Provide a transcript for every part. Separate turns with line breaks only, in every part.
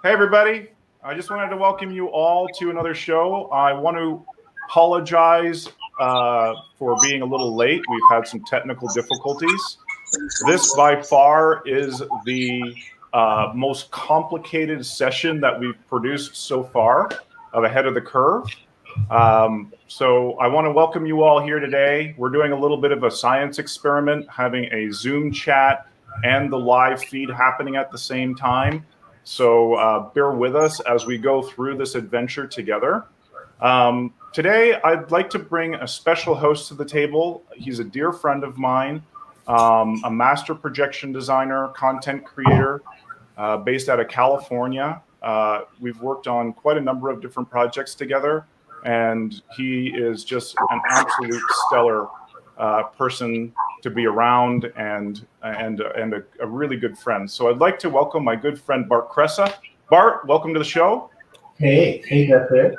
Hey, everybody. I just wanted to welcome you all to another show. I want to apologize for being a little late. We've had some technical difficulties. This, by far, is the most complicated session that we've produced so far of Ahead of the Curve. So I want to welcome you all here today. We're doing a little bit of a science experiment, having a Zoom chat and the live feed happening at the same time. So bear with us as we go through this adventure together. Today, I'd like to bring a special host to the table. He's a dear friend of mine, a master projection designer, content creator, based out of California. We've worked on quite a number of different projects together, and he is just an absolute stellar person to be around and a really good friend. So I'd like to welcome my good friend Bart Kresa. Bart, welcome to the show.
Hey, that's it.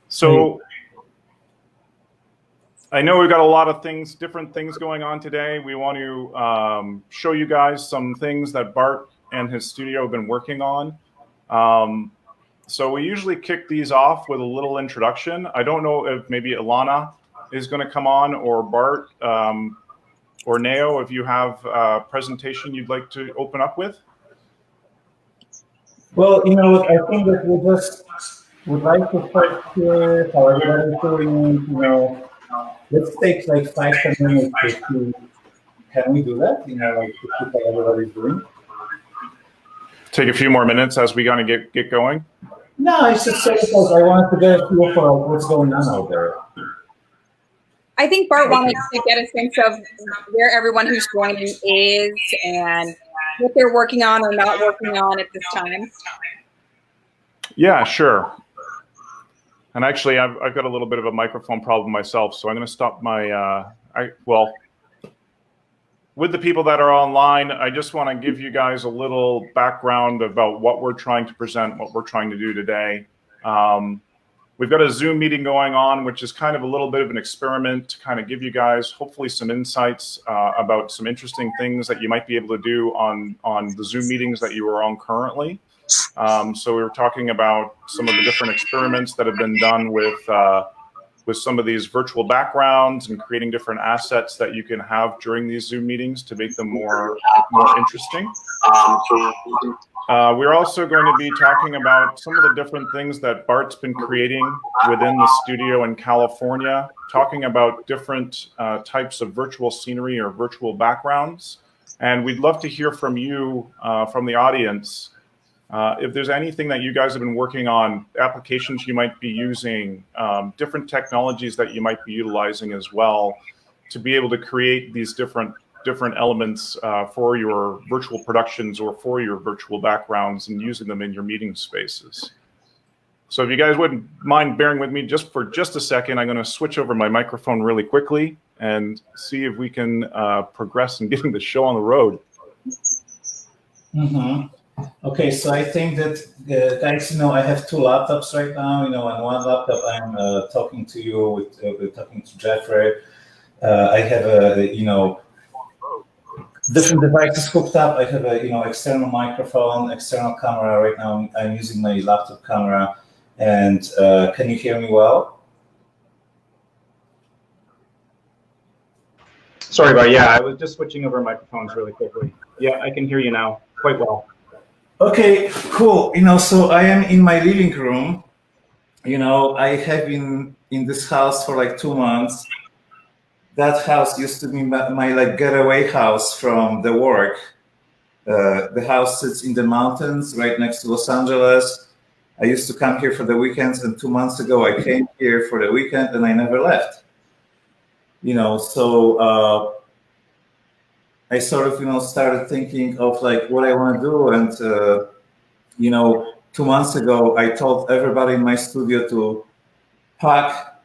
So I know we've got a lot of different things going on today. We want to show you guys some things that Bart and his studio have been working on. So we usually kick these off with a little introduction. I don't know if maybe Ilana is going to come on, or Bart, or Neo, if you have a presentation you'd like to open up with.
Well, I think that we just would like to first hear how everybody's doing. Let's take like 5-10 minutes to see. Can we do that? Like to see how everybody's doing.
Take a few more minutes as we kind of get going.
No, it's just because I wanted to get a feel for what's going on out there.
I think Bart wanted to get a sense of where everyone who's joining is and what they're working on or not working on at this time.
Yeah, sure. And actually, I've got a little bit of a microphone problem myself, so I'm going to stop my. With the people that are online, I just want to give you guys a little background about what we're trying to present, what we're trying to do today. We've got a Zoom meeting going on, which is kind of a little bit of an experiment to kind of give you guys hopefully some insights about some interesting things that you might be able to do on the Zoom meetings that you are on currently. So we were talking about some of the different experiments that have been done with some of these virtual backgrounds and creating different assets that you can have during these Zoom meetings to make them more interesting. We're also going to be talking about some of the different things that Bart's been creating within the studio in California, talking about different types of virtual scenery or virtual backgrounds. And we'd love to hear from you, from the audience, if there's anything that you guys have been working on, applications you might be using, different technologies that you might be utilizing as well to be able to create these different elements for your virtual productions or for your virtual backgrounds and using them in your meeting spaces. So if you guys wouldn't mind bearing with me just for a second, I'm going to switch over my microphone really quickly and see if we can progress in getting the show on the road.
Mm-hmm. Okay, so I think that, guys, I have 2 laptops right now. On one laptop, I'm talking to you, talking to Jeffrey. I have different devices hooked up. I have a, external microphone, external camera. Right now, I'm using my laptop camera. And can you hear me well?
Sorry, Bart. Yeah, I was just switching over microphones really quickly. Yeah, I can hear you now quite well.
Okay, cool. So I am in my living room. I have been in this house for like 2 months. That house used to be my like getaway house from the work. The house sits in the mountains right next to Los Angeles. I used to come here for the weekends, and 2 months ago I came here for the weekend and I never left. So I sort of, started thinking of like what I want to do. And, 2 months ago, I told everybody in my studio to pack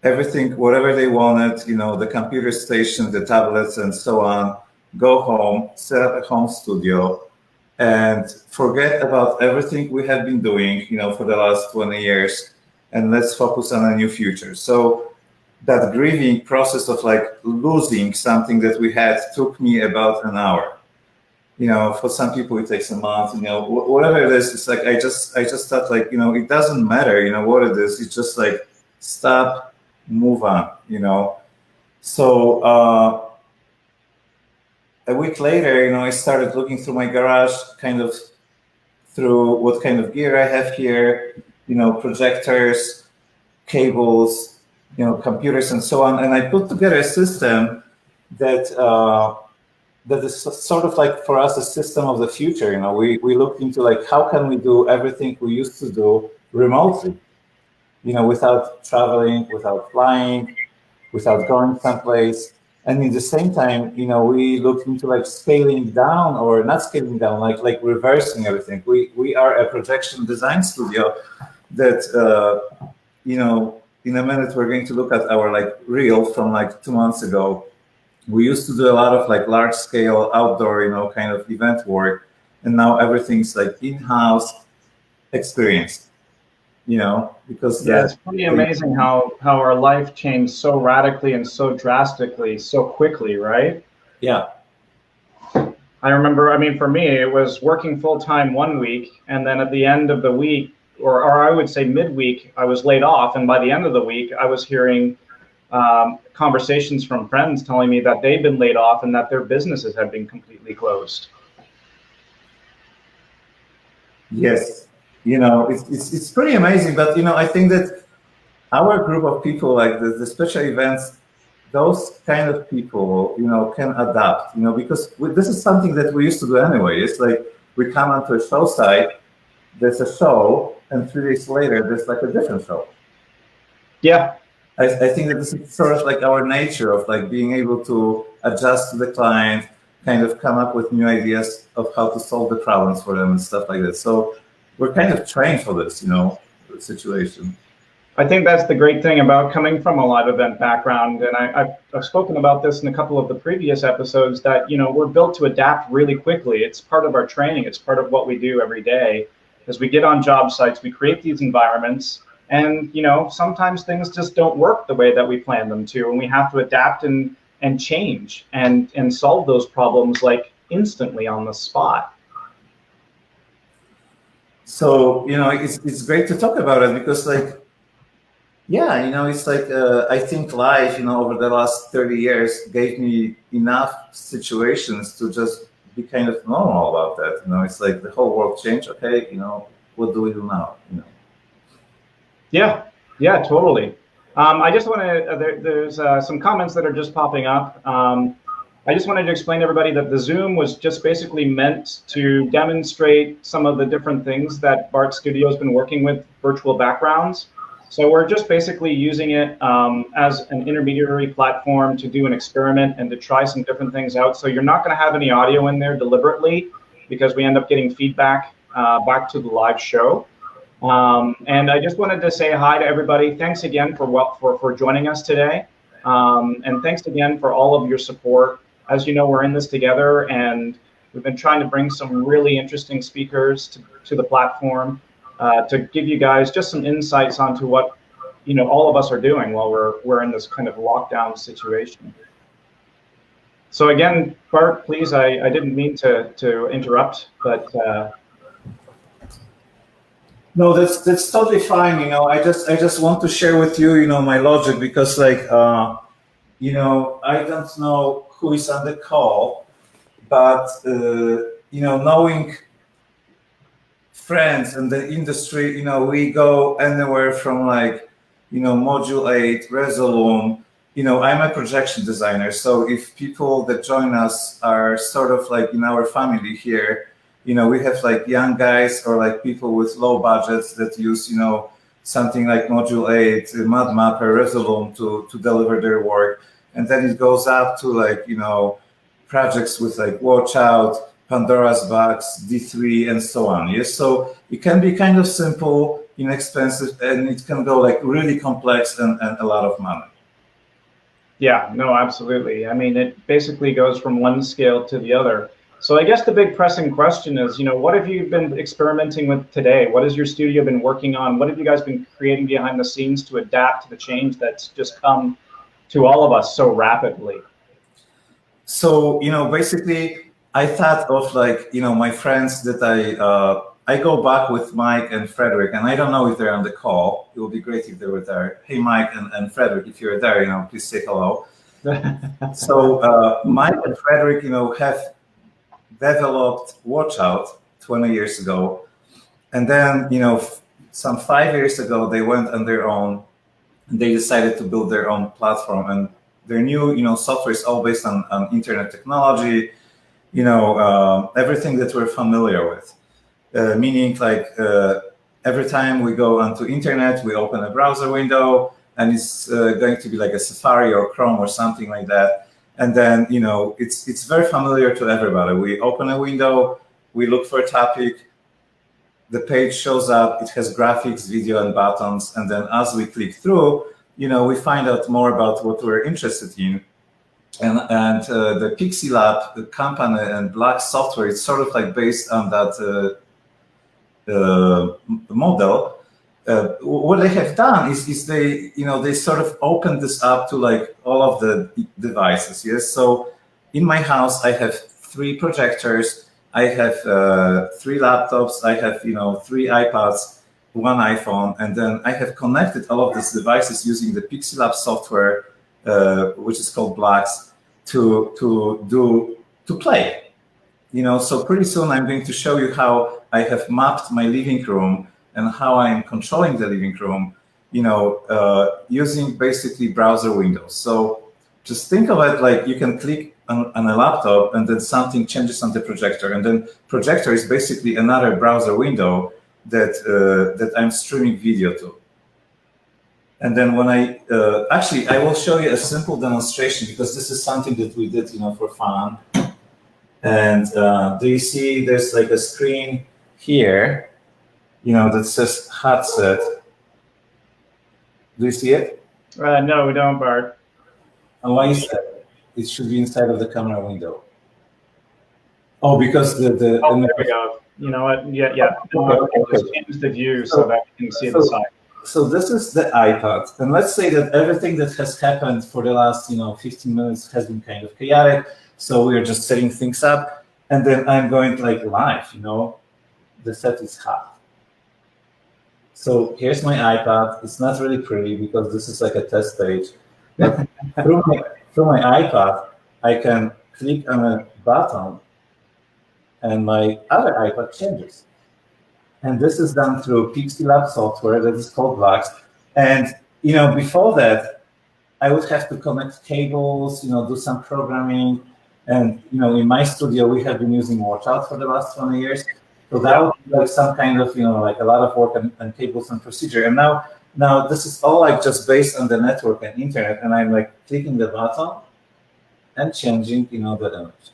everything, whatever they wanted, the computer station, the tablets, and so on, go home, set up a home studio, and forget about everything we have been doing, for the last 20 years, and let's focus on a new future. So that grieving process of like losing something that we had took me about an hour. For some people it takes a month. Whatever it is, it's like I just thought like it doesn't matter. What it is. It's just like stop, move on. So a week later, I started looking through my garage, kind of through what kind of gear I have here. Projectors, cables, computers, and so on. And I put together a system that is sort of like for us a system of the future. We looked into like how can we do everything we used to do remotely, without traveling, without flying, without going someplace. And in the same time, we looked into like scaling down or not scaling down, like reversing everything. We are a projection design studio that in a minute we're going to look at our like reel from like 2 months ago. We used to do a lot of like large scale outdoor, kind of event work, and now everything's like in-house experience, because
it's pretty amazing how our life changed so radically and so drastically so quickly, right?
Yeah.
I remember, for me, it was working full time 1 week, and then at the end of the week, or I would say midweek, I was laid off, and by the end of the week, I was hearing conversations from friends telling me that they've been laid off and that their businesses have been completely closed.
Yes, it's pretty amazing, but I think that our group of people, like the special events, those kind of people, can adapt, because this is something that we used to do anyway. It's like we come onto a show site, there's a show, and 3 days later, there's like a different show.
Yeah.
I think that this is sort of like our nature of like being able to adjust to the client, kind of come up with new ideas of how to solve the problems for them and stuff like that. So we're kind of trained for this, situation.
I think that's the great thing about coming from a live event background. And I've spoken about this in a couple of the previous episodes that, we're built to adapt really quickly. It's part of our training. It's part of what we do every day. As we get on job sites, we create these environments. And, sometimes things just don't work the way that we plan them to. And we have to adapt and change and solve those problems like instantly on the spot.
So, it's great to talk about it because like, yeah, it's like, I think life, over the last 30 years gave me enough situations to just be kind of normal about that. It's like the whole world changed. Okay. What do we do now?
Yeah, totally. I just want to, there's some comments that are just popping up. I just wanted to explain to everybody that the Zoom was just basically meant to demonstrate some of the different things that Bart Studio has been working with virtual backgrounds. So we're just basically using it as an intermediary platform to do an experiment and to try some different things out. So you're not going to have any audio in there deliberately because we end up getting feedback back to the live show. And I just wanted to say hi to everybody. Thanks again for joining us today. And thanks again for all of your support. As you know, we're in this together, and we've been trying to bring some really interesting speakers to the platform to give you guys just some insights onto what all of us are doing while we're in this kind of lockdown situation. So again, Bart, please, I didn't mean to interrupt, but.
No, that's totally fine. I just want to share with you, my logic because like, I don't know who is on the call, but knowing friends in the industry, we go anywhere from like, Module 8, Resolume. I'm a projection designer, so if people that join us are sort of like in our family here, we have like young guys or like people with low budgets that use, something like Module 8, MadMapper, Resolume to deliver their work. And then it goes up to like, projects with like Watch Out, Pandora's Box, D3, and so on. Yes, so it can be kind of simple, inexpensive, and it can go like really complex and a lot of money.
Yeah, no, absolutely. It basically goes from one scale to the other. So I guess the big pressing question is, what have you been experimenting with today? What has your studio been working on? What have you guys been creating behind the scenes to adapt to the change that's just come to all of us so rapidly?
So, basically, I thought of like, my friends that I go back with Mike and Frederick, and I don't know if they're on the call. It would be great if they were there. Hey, Mike and Frederick, if you're there, please say hello. So Mike and Frederick, have developed Watch Out 20 years ago. And then, some 5 years ago, they went on their own and they decided to build their own platform. And their new, software is all based on internet technology, everything that we're familiar with. Meaning like every time we go onto internet, we open a browser window and it's going to be like a Safari or Chrome or something like that. And then, it's very familiar to everybody. We open a window, we look for a topic, the page shows up, it has graphics, video, and buttons. And then as we click through, we find out more about what we're interested in. And the Pixie Lab, the company, and Black software, it's sort of like based on that model. What they have done is they, they sort of opened this up to like all of the devices. Yes. So in my house, I have 3 projectors. I have 3 laptops. I have, 3 iPads, 1 iPhone, and then I have connected all of these devices using the Pixie Lab software, which is called Blacks, to play. So pretty soon I'm going to show you how I have mapped my living room and how I am controlling the living room, using basically browser windows. So just think of it like you can click on a laptop and then something changes on the projector, and then projector is basically another browser window that I'm streaming video to. And then when I will show you a simple demonstration, because this is something that we did, for fun. And do you see there's like a screen here, that says headset. Do you see it?
No, we don't, Bart.
And why is that? It should be inside of the camera window. Oh, because
Oh, there we go. You know what? Yeah.
Okay.
Change the view so that you can see the side.
So this is the iPad, and let's say that everything that has happened for the last 15 minutes has been kind of chaotic. So we're just setting things up, and then I'm going like live. The set is hot. So here's my iPad. It's not really pretty because this is like a test page. But through my iPad, I can click on a button, and my other iPad changes. And this is done through Pixie Lab software that is called Blacks. And before that, I would have to connect cables, do some programming. And in my studio, we have been using Watch Out for the last 20 years. So that would be like some kind of, like a lot of work and cables and procedure. And now this is all like just based on the network and internet. And I'm like clicking the button and changing, the image.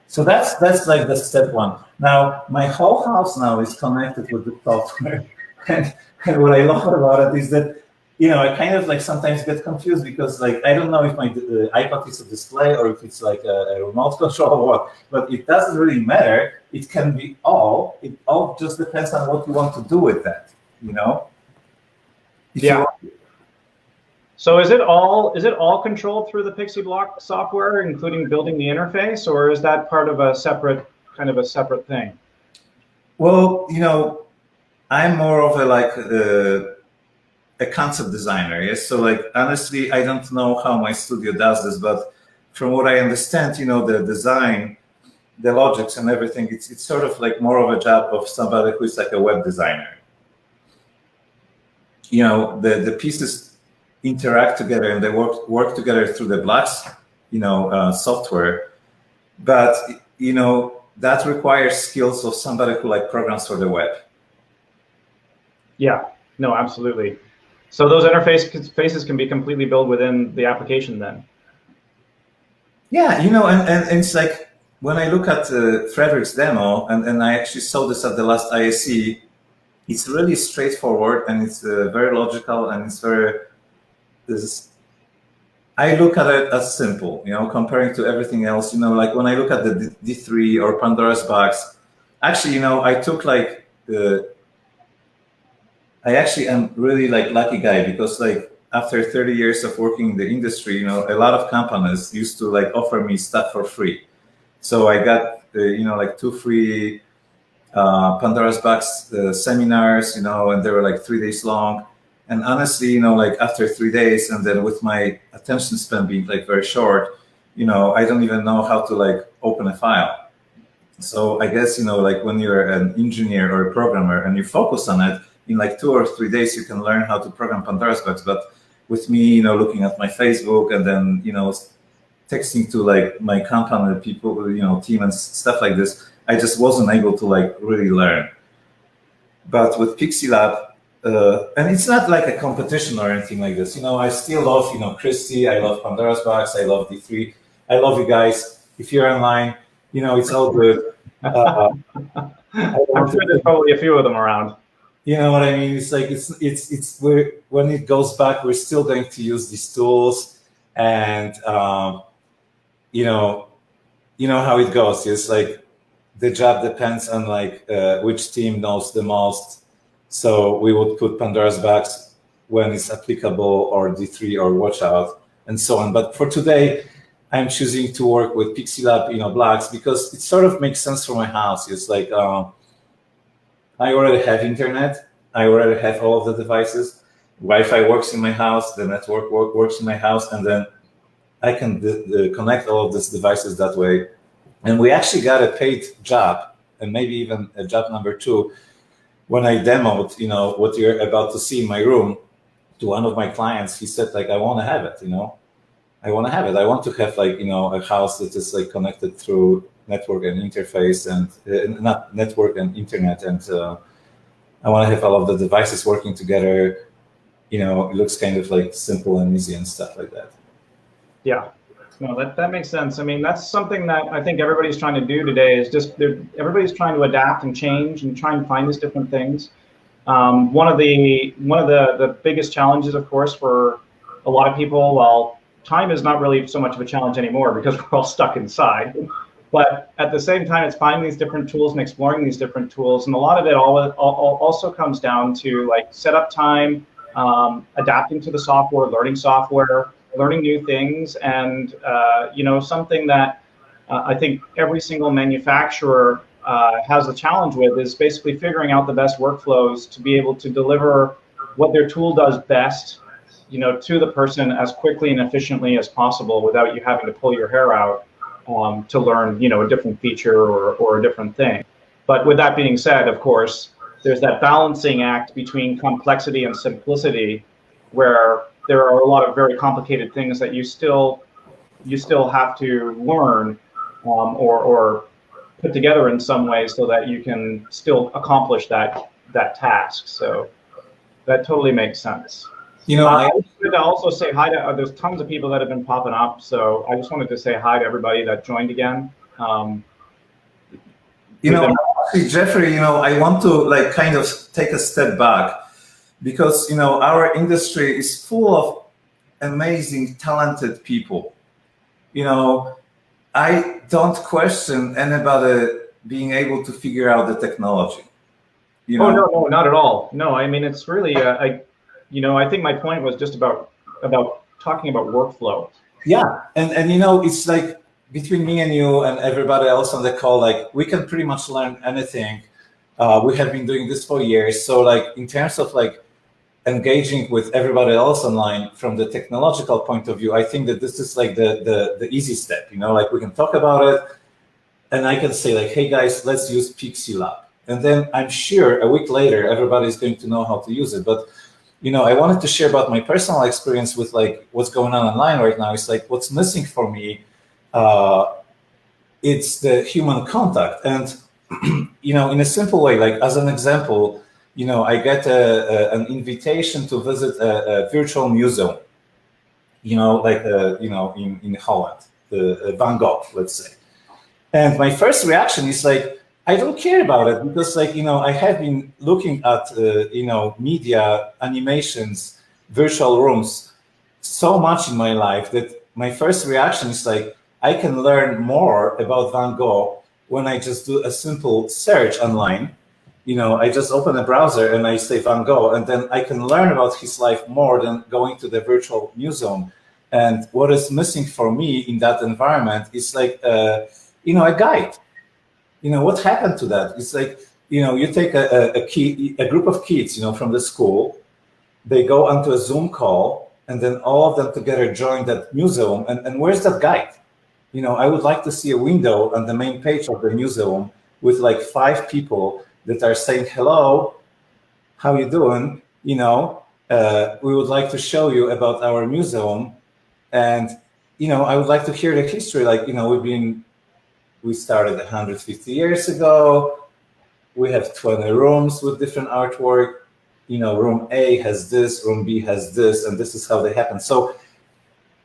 So that's like the step 1. Now my whole house now is connected with the software, and what I love about it is that I kind of like sometimes get confused because like I don't know if my iPad is a display or if it's like a remote control or what, but it doesn't really matter. It can be all. It all just depends on what you want to do with that.
Yeah. So is it all controlled through the Pixie Block software, including building the interface, or is that part of a separate thing?
Well, I'm more of a concept designer. Yes. So like honestly, I don't know how my studio does this, but from what I understand, the design, the logics and everything, it's sort of like more of a job of somebody who is like a web designer. The pieces interact together and they work together through the Blacks, software. But that requires skills of somebody who like programs for the web.
Yeah, no, absolutely. So those interfaces can be completely built within the application then.
Yeah, and it's like when I look at Frederick's demo, and I actually saw this at the last ISE, it's really straightforward and it's very logical and it's very. I look at it as simple, comparing to everything else. Like when I look at the D3 or Pandora's box, actually, I took like I actually am really like lucky guy because like after 30 years of working in the industry, a lot of companies used to like offer me stuff for free. So I got like 2 free Pandora's Box seminars, and they were like 3 days long. And honestly, like after 3 days, and then with my attention span being like very short, I don't even know how to like open a file. So I guess, like when you're an engineer or a programmer and you focus on it, in like 2 or 3 days, you can learn how to program Pandora's Box. But with me, looking at my Facebook and then, texting to like my company people, team and stuff like this, I just wasn't able to like really learn. But with Pixie Lab, and it's not like a competition or anything like this. I still love, Christy. I love Pandora's Box. I love D3. I love you guys. If you're online, it's all good.
I'm sure there's probably a few of them around.
You know what I mean? It's like when it goes back, we're still going to use these tools, and you know how it goes. It's like the job depends on like which team knows the most. So we would put Pandora's Box when it's applicable, or D3 or Watch Out, and so on. But for today, I'm choosing to work with Pixie Lab, blocks, because it sort of makes sense for my house. It's like I already have internet. I already have all of the devices. Wi-Fi works in my house. The network works in my house, and then I can connect all of these devices that way. And we actually got a paid job, and maybe even a job number 2. When I demoed, what you're about to see in my room to one of my clients, he said, like, I want to have it, I want to have it. I want to have like, a house that is like connected through network and interface, and not network and internet. And I want to have all of the devices working together. It looks kind of like simple and easy and stuff like that. Yeah.
No, that makes sense. I mean, that's something that I think everybody's trying to do today, is just everybody's trying to adapt and change and try and find these different things. One of the biggest challenges, of course, for a lot of people, well, time is not really so much of a challenge anymore because we're all stuck inside. But at the same time, it's finding these different tools and exploring these different tools. And a lot of it also comes down to like setup time, adapting to the software, learning new things, and something that I think every single manufacturer has a challenge with is basically figuring out the best workflows to be able to deliver what their tool does best, to the person as quickly and efficiently as possible without you having to pull your hair out to learn, a different feature or a different thing. But with that being said, of course, there's that balancing act between complexity and simplicity, where there are a lot of very complicated things that you still have to learn or put together in some way so that you can still accomplish that task. So that totally makes sense. I wanted to also say hi to, there's tons of people that have been popping up. So I just wanted to say hi to everybody that joined again.
Actually, Jeffrey, I want to like kind of take a step back, because our industry is full of amazing, talented people. I don't question anybody being able to figure out the technology.
Oh no, not at all. No, I mean, it's really I think my point was just about talking about workflow.
Yeah, and it's like between me and you and everybody else on the call, like we can pretty much learn anything. We have been doing this for years. So like in terms of like engaging with everybody else online from the technological point of view, I think that this is like the easy step. Like we can talk about it, and I can say like, hey guys, let's use Pixie Lab, and then I'm sure a week later everybody's going to know how to use it. But I wanted to share about my personal experience with like what's going on online right now. It's like what's missing for me. It's the human contact, and in a simple way, like as an example, I get an invitation to visit a virtual museum, like in Holland, the Van Gogh, let's say. And my first reaction is like, I don't care about it, because like, I have been looking at, media, animations, virtual rooms so much in my life that my first reaction is like, I can learn more about Van Gogh when I just do a simple search online. I just open a browser and I say Van Gogh, and then I can learn about his life more than going to the virtual museum. And what is missing for me in that environment is like, a guide. what happened to that? It's like, you take a group of kids, from the school, they go onto a Zoom call, and then all of them together join that museum. And where's that guide? I would like to see a window on the main page of the museum with like 5 people that are saying, hello, how you doing? We would like to show you about our museum. And, I would like to hear the history. Like, we started 150 years ago. We have 20 rooms with different artwork. Room A has this, room B has this, and this is how they happen. So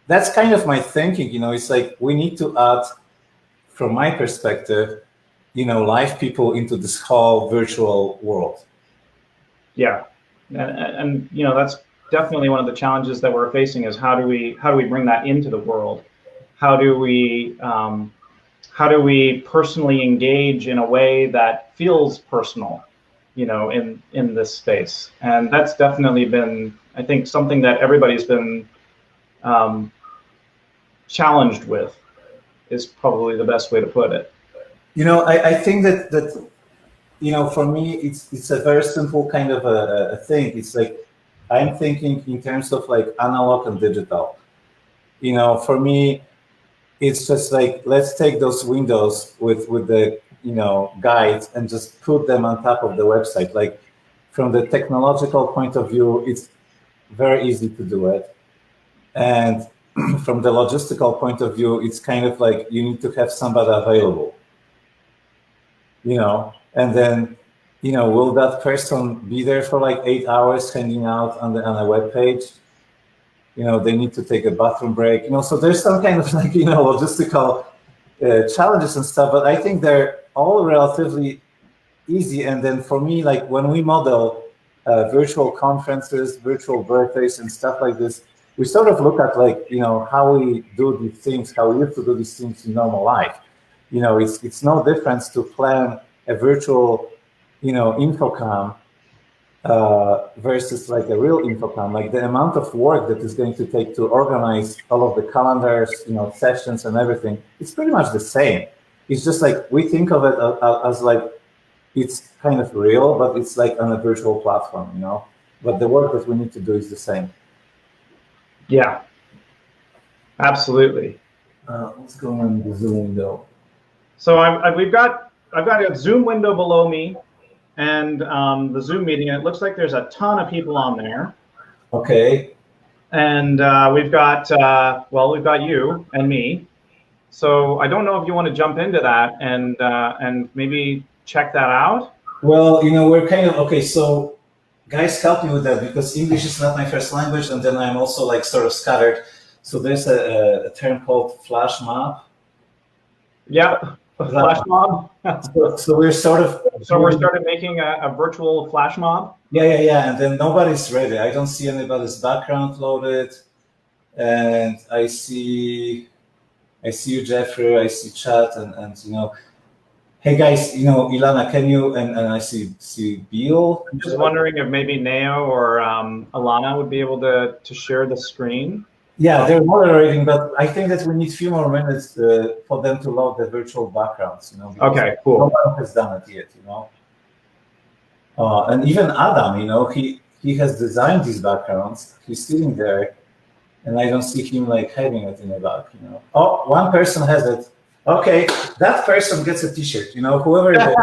that's kind of my thinking. It's like we need to add, from my perspective, live people into this whole virtual world.
Yeah, and that's definitely one of the challenges that we're facing is how do we bring that into the world? How do we personally engage in a way that feels personal, in this space? And that's definitely been, I think, something that everybody's been challenged with, is probably the best way to put it.
I think that for me, it's a very simple kind of a thing. It's like I'm thinking in terms of like analog and digital. For me, it's just like, let's take those windows with the guides and just put them on top of the website. Like from the technological point of view, it's very easy to do it. And from the logistical point of view, it's kind of like you need to have somebody available. And then, will that person be there for like 8 hours hanging out on a web page? They need to take a bathroom break. So there's some kind of like, logistical challenges and stuff, but I think they're all relatively easy. And then for me, like when we model virtual conferences, virtual birthdays and stuff like this, we sort of look at like, how we do these things, how we used to do these things in normal life. It's no difference to plan a virtual, infocom versus like a real infocom. Like the amount of work that is going to take to organize all of the calendars, sessions and everything, it's pretty much the same. It's just like we think of it as like it's kind of real, but it's like on a virtual platform, But the work that we need to do is the same.
Yeah, absolutely.
What's going on in the Zoom window?
So I've got a Zoom window below me, and the Zoom meeting. And it looks like there's a ton of people on there.
Okay.
And we've got you and me. So I don't know if you want to jump into that and maybe check that out.
Well, we're kind of okay. So guys, help me with that because English is not my first language, and then I'm also like sort of scattered. So there's a term called flash mob.
Yeah, a flash mob.
So we're sort of.
So we're started making a virtual flash mob.
Yeah, and then nobody's ready. I don't see anybody's background loaded, and I see you, Jeffrey. I see chat, and hey guys, Ilana, can you? And I see Bill.
I'm just wondering if maybe Neo or Alana would be able to share the screen.
Yeah, they're moderating, but I think that we need a few more minutes for them to load the virtual backgrounds.
Okay, cool.
No one has done it yet, And even Adam, he has designed these backgrounds. He's sitting there, and I don't see him like having it in the back. Oh, one person has it. Okay, that person gets a T-shirt. Whoever it is.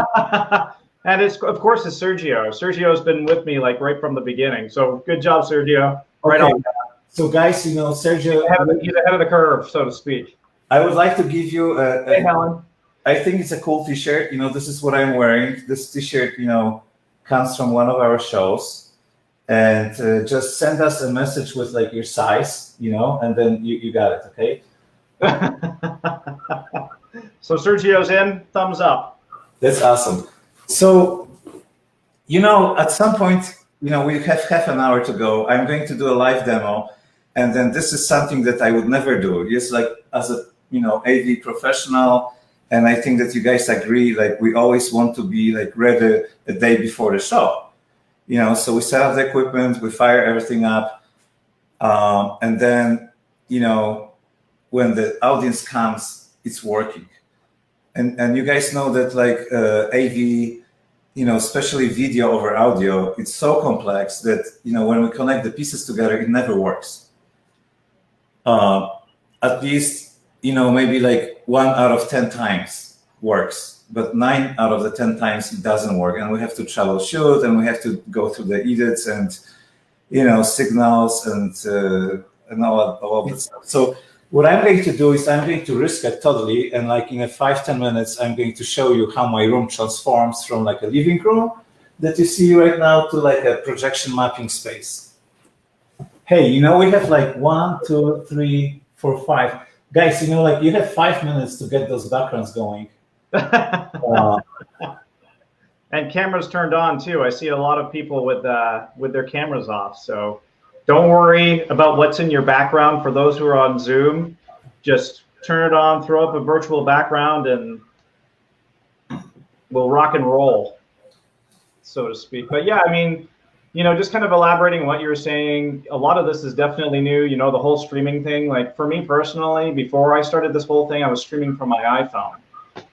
And it's of course it's Sergio. Sergio's been with me like right from the beginning. So good job, Sergio. Right
Okay.
on.
So guys, Sergio,
he's ahead of the curve, so to speak.
I would like to give you
Hey, Helen.
I think it's a cool T-shirt. This is what I'm wearing. This T-shirt, comes from one of our shows, and just send us a message with like your size, and then you got it, okay?
So Sergio's in. Thumbs up.
That's awesome. So, at some point, we have half an hour to go. I'm going to do a live demo. And then this is something that I would never do. Just like as a, AV professional. And I think that you guys agree, like we always want to be like ready the day before the show. So we set up the equipment, we fire everything up. And then, when the audience comes, it's working. and you guys know that like AV, especially video over audio, it's so complex that when we connect the pieces together, it never works. At least maybe like 1 out of 10 times works, but 9 out of the 10 times it doesn't work, and we have to troubleshoot, and we have to go through the edits and signals and all of that stuff. So what I'm going to do is I'm going to risk it totally, and like in 5-10 minutes, I'm going to show you how my room transforms from like a living room that you see right now to like a projection mapping space. Hey, we have like 1, 2, 3, 4, 5 guys. Like you have 5 minutes to get those backgrounds going.
And cameras turned on too. I see a lot of people with their cameras off. So don't worry about what's in your background. For those who are on Zoom, just turn it on, throw up a virtual background, and we'll rock and roll, so to speak. But yeah, I mean, just kind of elaborating what you were saying, a lot of this is definitely new, the whole streaming thing. Like for me personally, before I started this whole thing, I was streaming from my iPhone.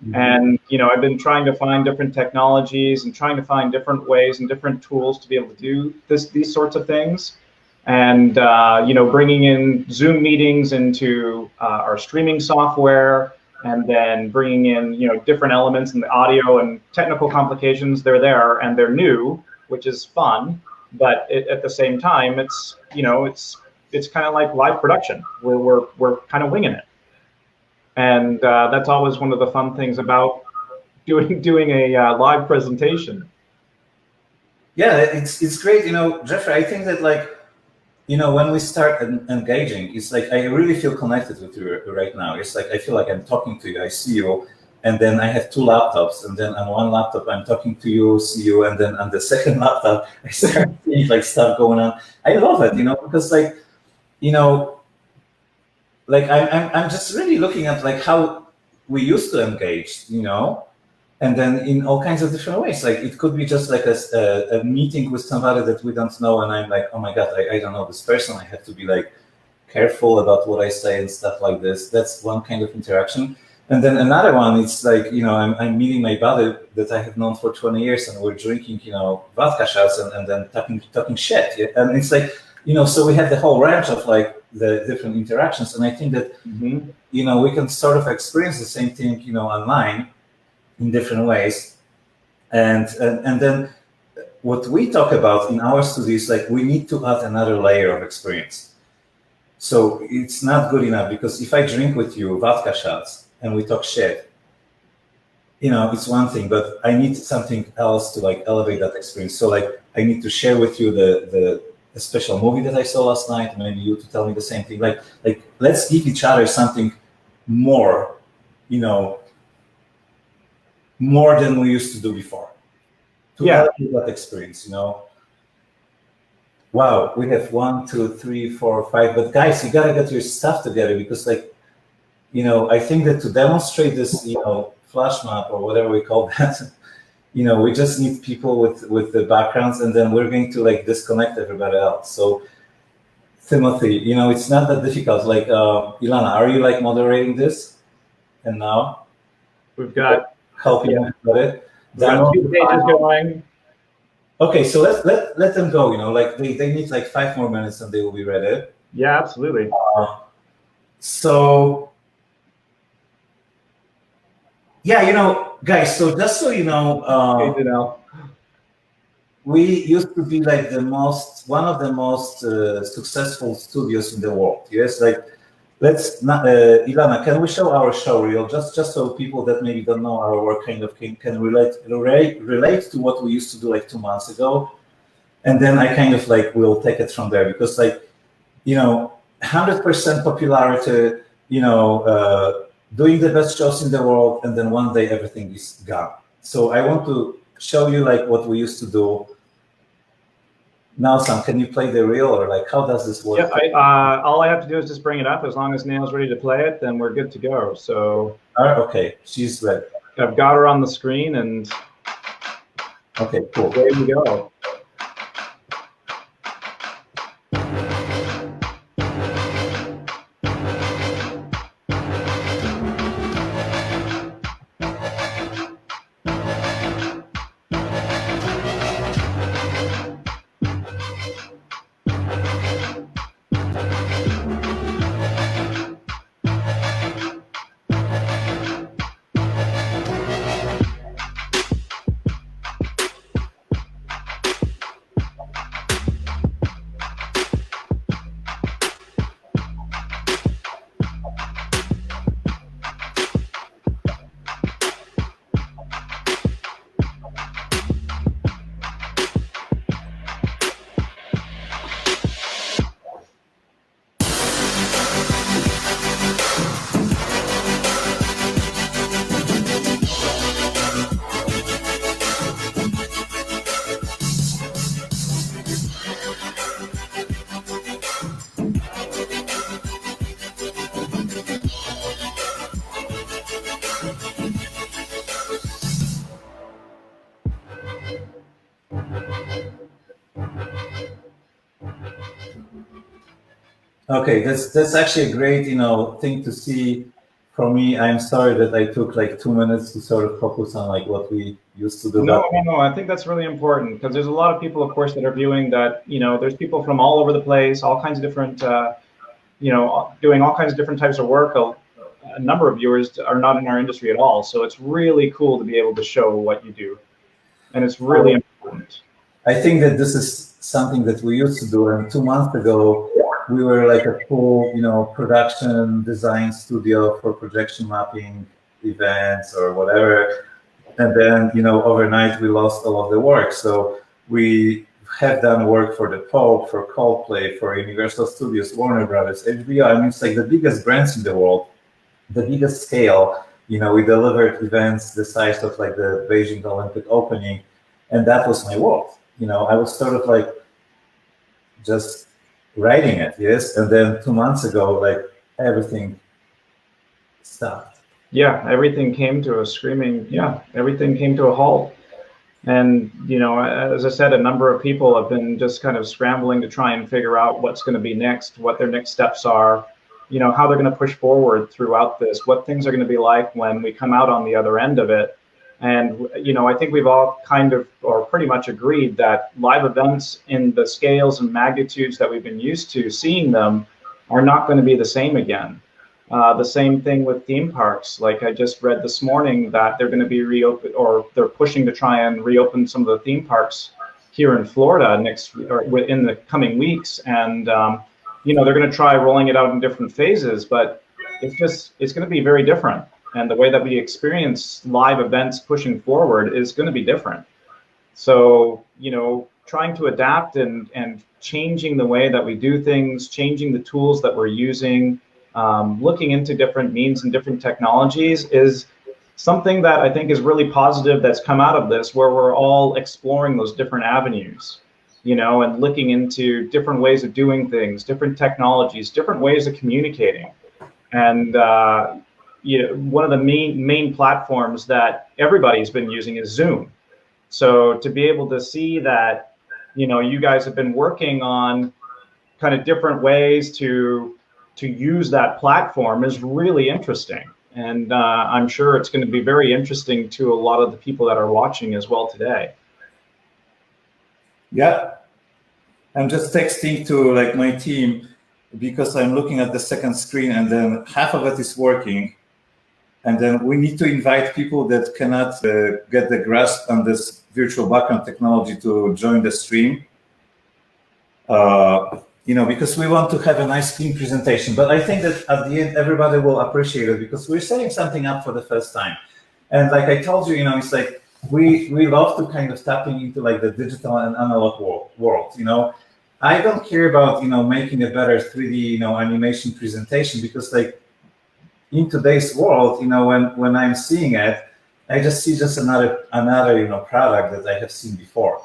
Mm-hmm. And, I've been trying to find different technologies and trying to find different ways and different tools to be able to do these sorts of things. And, bringing in Zoom meetings into our streaming software, and then bringing in, different elements in the audio and technical complications. They're there and they're new, which is fun. But at the same time, it's kind of like live production. We're kind of winging it. And that's always one of the fun things about doing a live presentation.
Yeah, it's great. Jeffrey, I think that like, when we start engaging, it's like I really feel connected with you right now. It's like I feel like I'm talking to you, I see you, and then I have 2 laptops, and then on one laptop I'm talking to you, see you, and then on the second laptop I start seeing like stuff going on. I love it, because like, like I'm just really looking at like how we used to engage, and then in all kinds of different ways. Like it could be just like a meeting with somebody that we don't know, and I'm like, oh my God, I don't know this person. I have to be like careful about what I say and stuff like this. That's one kind of interaction. And then another one, it's like, I'm meeting my buddy that I have known for 20 years, and we're drinking, vodka shots and then talking shit. Yeah? And it's like, so we have the whole range of like the different interactions. And I think that, we can sort of experience the same thing, online in different ways. And then what we talk about in our studio is like, we need to add another layer of experience. So it's not good enough, because if I drink with you vodka shots and we talk shit, it's one thing, but I need something else to like elevate that experience. So like, I need to share with you the special movie that I saw last night, maybe you to tell me the same thing. Like let's give each other something more, more than we used to do before, to elevate that experience. Wow, we have 1, 2, 3, 4, 5. But guys, you gotta get your stuff together, because like, I think that to demonstrate this, flash map or whatever we call that, we just need people with the backgrounds, and then we're going to like disconnect everybody else. So Timothy, it's not that difficult. Like Ilana, are you like moderating this? And now
we've got
helping with it.
Got 2 pages going.
Okay, so let them go. Like they need like 5 more minutes and they will be ready.
Yeah, absolutely.
So yeah, guys. So just so you know, we used to be like one of the most successful studios in the world. Yes, like let's not, Ilana, can we show our show reel just so people that maybe don't know our work kind of can relate to what we used to do like 2 months ago, and then I kind of like will take it from there, because like 100% popularity, doing the best shows in the world, and then one day everything is gone. So I want to show you like what we used to do. Now, Sam, can you play the reel, or like how does this work?
Yeah, all I have to do is just bring it up. As long as Nail's ready to play it, then we're good to go. So
okay, she's ready.
I've got her on the screen, and
okay, cool.
There we go.
Okay, that's actually a great, thing to see. For me, I'm sorry that I took like 2 minutes to sort of focus on like what we used to do.
No,
But
no, no. I think that's really important because there's a lot of people, of course, that are viewing that. There's people from all over the place, all kinds of different, doing all kinds of different types of work. A number of viewers are not in our industry at all, so it's really cool to be able to show what you do, and it's really important.
I think that this is something that we used to do, and 2 months ago we were like a full, production design studio for projection mapping events or whatever. And then, overnight we lost all of the work. So we have done work for the Pope, for Coldplay, for Universal Studios, Warner Brothers, HBO. I mean, it's like the biggest brands in the world, the biggest scale. We delivered events the size of like the Beijing Olympic opening, and that was my world. I was sort of like just writing it, yes. And then 2 months ago, like everything stopped.
Yeah, everything came to a screaming. Yeah, everything came to a halt. And as I said, a number of people have been just kind of scrambling to try and figure out what's going to be next, what their next steps are, how they're going to push forward throughout this, what things are going to be like when we come out on the other end of it. And I think we've all kind of, or pretty much agreed that live events in the scales and magnitudes that we've been used to seeing them are not going to be the same again. The same thing with theme parks. Like I just read this morning that they're going to be reopened, or they're pushing to try and reopen some of the theme parks here in Florida in the coming weeks. And they're going to try rolling it out in different phases, but it's going to be very different. And the way that we experience live events pushing forward is going to be different. So, trying to adapt and changing the way that we do things, changing the tools that we're using, looking into different means and different technologies is something that I think is really positive that's come out of this, where we're all exploring those different avenues, and looking into different ways of doing things, different technologies, different ways of communicating. And, one of the main platforms that everybody's been using is Zoom. So to be able to see that, you guys have been working on kind of different ways to use that platform is really interesting. And I'm sure it's going to be very interesting to a lot of the people that are watching as well today.
Yeah. I'm just texting to like my team because I'm looking at the second screen and then half of it is working. And then we need to invite people that cannot get the grasp on this virtual background technology to join the stream. Because we want to have a nice clean presentation. But I think that at the end, everybody will appreciate it because we're setting something up for the first time. And like I told you, it's like we love to kind of tapping into like the digital and analog world. I don't care about, making a better 3D, animation presentation because like in today's world, when I'm seeing it, I just see just another product that I have seen before.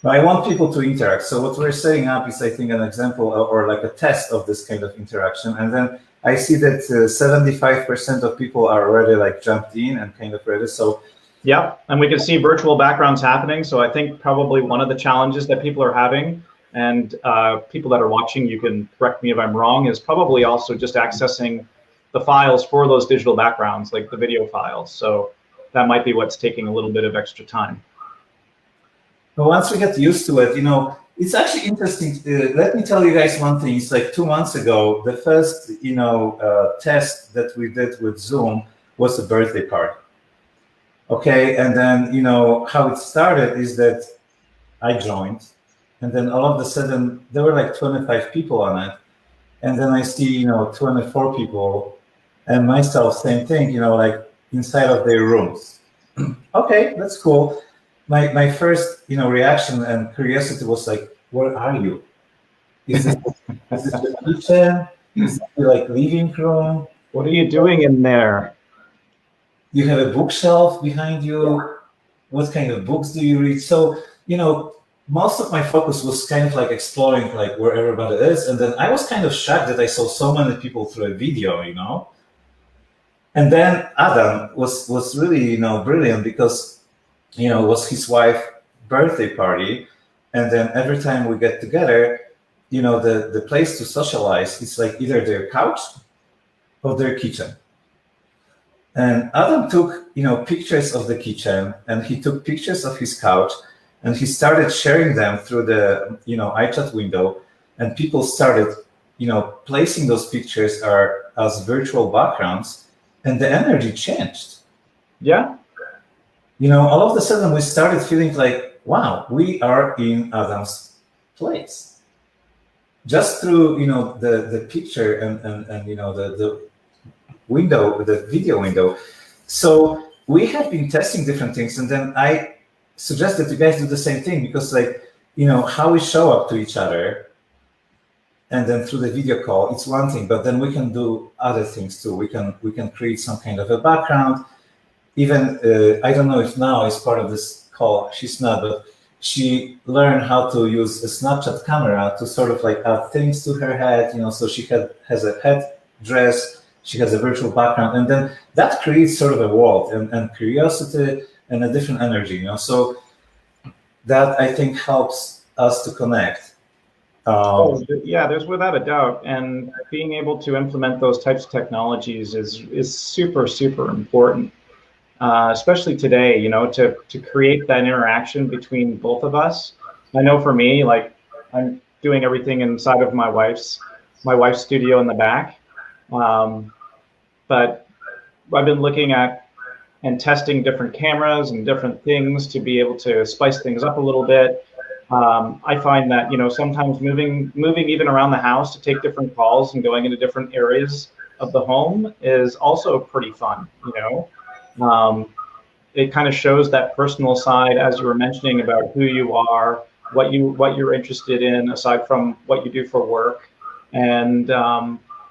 But I want people to interact. So what we're setting up is, I think, an example or like a test of this kind of interaction. And then I see that 75% of people are already like jumped in and kind of ready. So
yeah, and we can see virtual backgrounds happening. So I think probably one of the challenges that people are having, and people that are watching, you can correct me if I'm wrong, is probably also just accessing the files for those digital backgrounds, like the video files. So that might be what's taking a little bit of extra time.
But once we get used to it, it's actually interesting. Let me tell you guys one thing. It's like 2 months ago, the first, test that we did with Zoom was a birthday party. Okay, and then, how it started is that I joined, and then all of a sudden, there were like 25 people on it. And then I see, 24 people, and myself, same thing, like inside of their rooms. Okay, that's cool. My first, reaction and curiosity was like, where are you? Is this the kitchen? Is it like living room?
What are you doing in there?
You have a bookshelf behind you. What kind of books do you read? So, most of my focus was kind of like exploring like where everybody is. And then I was kind of shocked that I saw so many people through a video, And then Adam was really, brilliant because, it was his wife's birthday party. And then every time we get together, the place to socialize is like either their couch or their kitchen. And Adam took, pictures of the kitchen, and he took pictures of his couch, and he started sharing them through the, iChat window, and people started, placing those pictures as virtual backgrounds, and the energy changed.
Yeah.
All of a sudden we started feeling like, wow, we are in Adam's place. Just through, the picture and the window, the video window. So we have been testing different things, and then I suggest that you guys do the same thing, because how we show up to each other, and then through the video call, it's one thing, but then we can do other things too. We can create some kind of a background. Even I don't know if now is part of this call. She's not, but she learned how to use a Snapchat camera to sort of like add things to her head. So she has a head dress. She has a virtual background, and then that creates sort of a world and curiosity and a different energy. So that, I think, helps us to connect.
Yeah, there's without a doubt, and being able to implement those types of technologies is super, super important, especially today. To create that interaction between both of us. I know for me, like, I'm doing everything inside of my wife's studio in the back. But I've been looking at and testing different cameras and different things to be able to spice things up a little bit. I find that, sometimes moving even around the house to take different calls and going into different areas of the home is also pretty fun. It kind of shows that personal side, as you were mentioning, about who you are, what you're interested in aside from what you do for work. And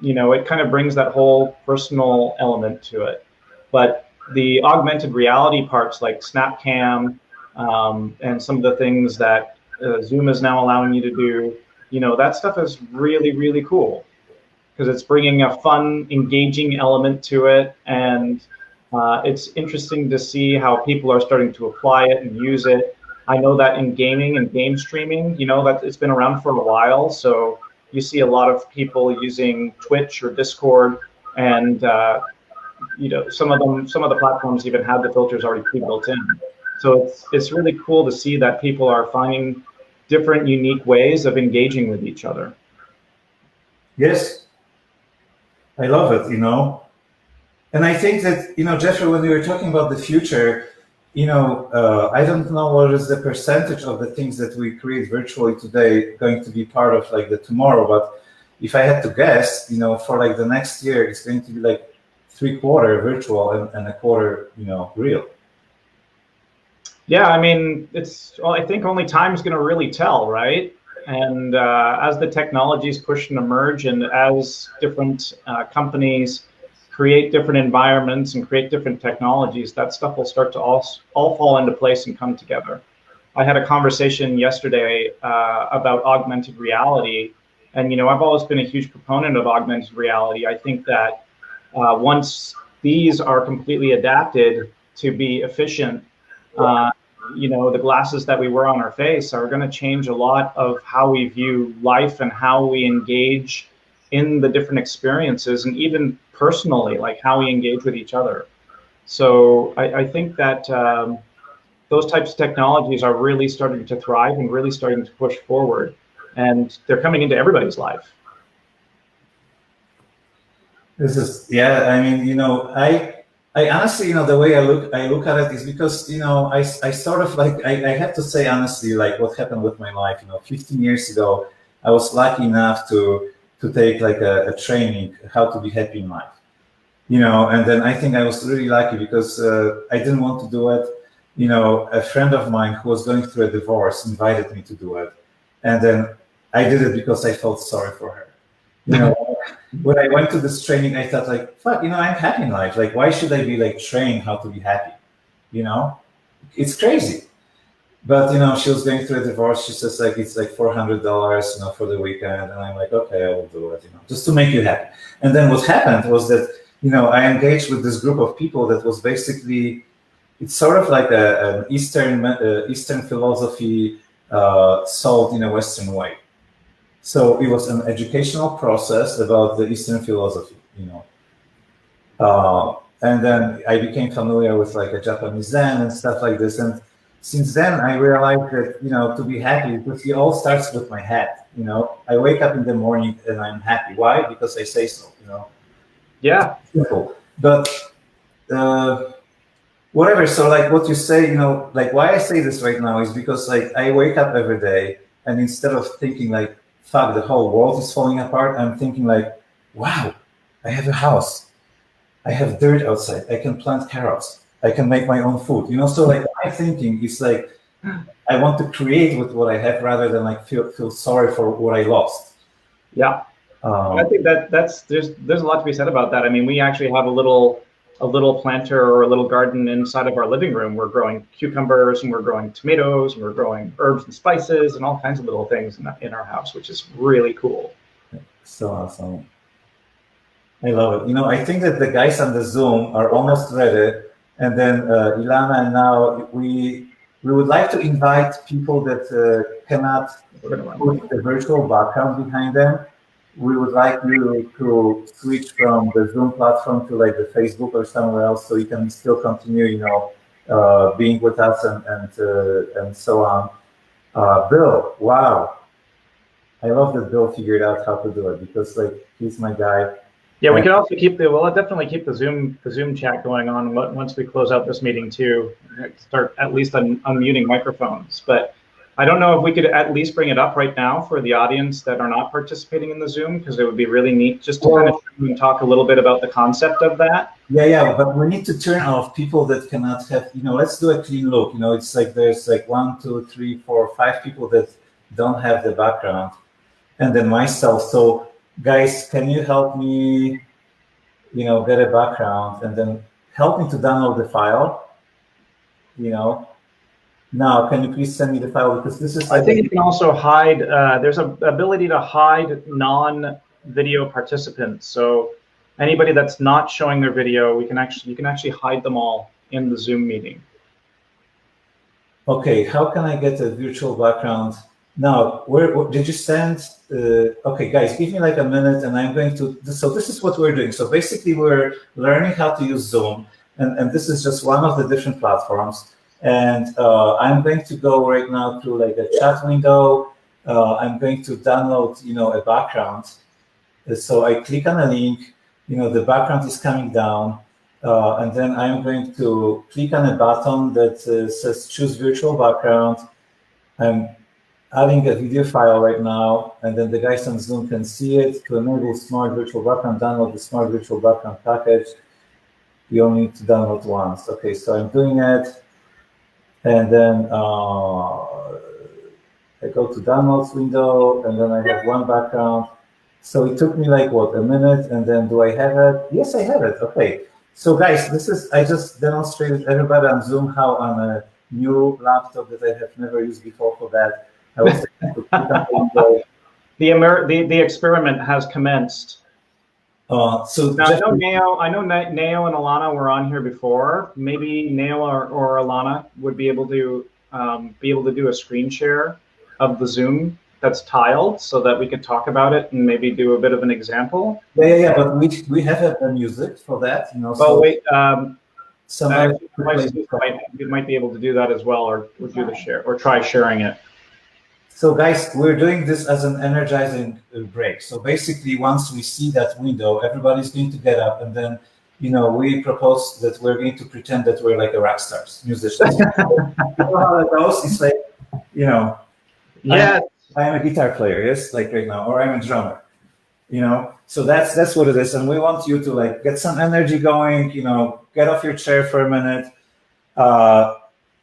it kind of brings that whole personal element to it. But the augmented reality parts like SnapCam and some of the things that Zoom is now allowing you to do, that stuff is really, really cool, because it's bringing a fun, engaging element to it. And it's interesting to see how people are starting to apply it and use it. I know that in gaming and game streaming, that it's been around for a while. So you see a lot of people using Twitch or Discord, and some of the platforms even have the filters already pre-built in. So it's really cool to see that people are finding different, unique ways of engaging with each other.
Yes, I love it. And I think that Jeffrey, when we were talking about the future, I don't know what is the percentage of the things that we create virtually today going to be part of like the tomorrow. But if I had to guess, for like the next year, it's going to be like 3/4 virtual and 1/4, real.
Yeah, I mean, I think only time's going to really tell, right? And as the technologies push and emerge, and as different companies create different environments and create different technologies, that stuff will start to all fall into place and come together. I had a conversation yesterday about augmented reality, and I've always been a huge proponent of augmented reality. I think that once these are completely adapted to be efficient, the glasses that we wear on our face are going to change a lot of how we view life and how we engage in the different experiences, and even personally, like how we engage with each other. So I think that those types of technologies are really starting to thrive and really starting to push forward, and they're coming into everybody's life.
This is, yeah, I mean, I honestly, the way I look at it is because, I sort of like, I have to say honestly, like what happened with my life, 15 years ago, I was lucky enough to take like a training, how to be happy in life, and then I think I was really lucky because I didn't want to do it. A friend of mine who was going through a divorce invited me to do it. And then I did it because I felt sorry for her. When I went to this training, I thought like, fuck, I'm happy in life. Like, why should I be like trained how to be happy? It's crazy. But, she was going through a divorce. She says like, it's like $400, for the weekend. And I'm like, okay, I will do it, just to make you happy. And then what happened was that, I engaged with this group of people that was basically, it's sort of like an Eastern philosophy sold in a Western way. So it was an educational process about the Eastern philosophy, and then I became familiar with like a Japanese Zen and stuff like this. And since then, I realized that to be happy, because it all starts with my head. I wake up in the morning and I'm happy. Why? Because I say so.
Yeah.
Simple. But whatever. So like what you say, like why I say this right now is because like I wake up every day, and instead of thinking like, fuck, the whole world is falling apart, I'm thinking like, wow, I have a house. I have dirt outside. I can plant carrots. I can make my own food. So like my thinking is like I want to create with what I have rather than like feel sorry for what I lost.
Yeah. I think that's there's a lot to be said about that. I mean, we actually have a little planter or a little garden inside of our living room. We're growing cucumbers and we're growing tomatoes and we're growing herbs and spices and all kinds of little things in our house, which is really cool.
So awesome. I love it. I think that the guys on the Zoom are almost ready, and then Ilana and now we would like to invite people that cannot put the virtual background behind them. We would like you to switch from the Zoom platform to like the Facebook or somewhere else, so you can still continue, being with us and so on. Bill, wow, I love that Bill figured out how to do it, because like he's my guy.
Yeah, we can also we'll definitely keep the Zoom chat going on once we close out this meeting too. Start at least unmuting microphones, but I don't know if we could at least bring it up right now for the audience that are not participating in the Zoom, because it would be really neat just to kind of talk a little bit about the concept of that.
Yeah, but we need to turn off people that cannot have, let's do a clean look. It's like there's like 1, 2, 3, 4, 5 people that don't have the background, and then myself. So guys, can you help me, get a background, and then help me to download the file, Now, can you please send me the file, because this is.
I think you can also hide. There's an ability to hide non-video participants. So anybody that's not showing their video, you can actually hide them all in the Zoom meeting.
Okay, how can I get a virtual background? Now, where did you send? Okay, guys, give me like a minute, and I'm going to. So this is what we're doing. So basically, we're learning how to use Zoom, and this is just one of the different platforms. And I'm going to go right now to like a chat window. I'm going to download, a background. So I click on a link. The background is coming down, and then I'm going to click on a button that says choose virtual background. I'm adding a video file right now, and then the guys on Zoom can see it. To enable smart virtual background, download the smart virtual background package. You only need to download once. Okay, so I'm doing it. And then I go to downloads window, and then I have one background. So it took me like what, a minute, and then do I have it? Yes, I have it. Okay. So guys, I just demonstrated everybody on Zoom how on a new laptop that I have never used before for that. I was
the experiment has commenced.
So
now, I know Neo and Alana were on here before. Maybe Neo or Alana would be able to do a screen share of the Zoom that's tiled, so that we could talk about it and maybe do a bit of an example.
Yeah. But we have a music for that,
Well,
so
wait.
somebody
might be able to do that as well, or do the share, or try sharing it.
So guys, we're doing this as an energizing break. So basically, once we see that window, everybody's going to get up, and then, we propose that we're going to pretend that we're like a rock stars, musicians. You know how that goes? It's like,
yeah,
I'm a guitar player, yes, like right now, or I'm a drummer, So that's what it is, and we want you to like get some energy going, get off your chair for a minute.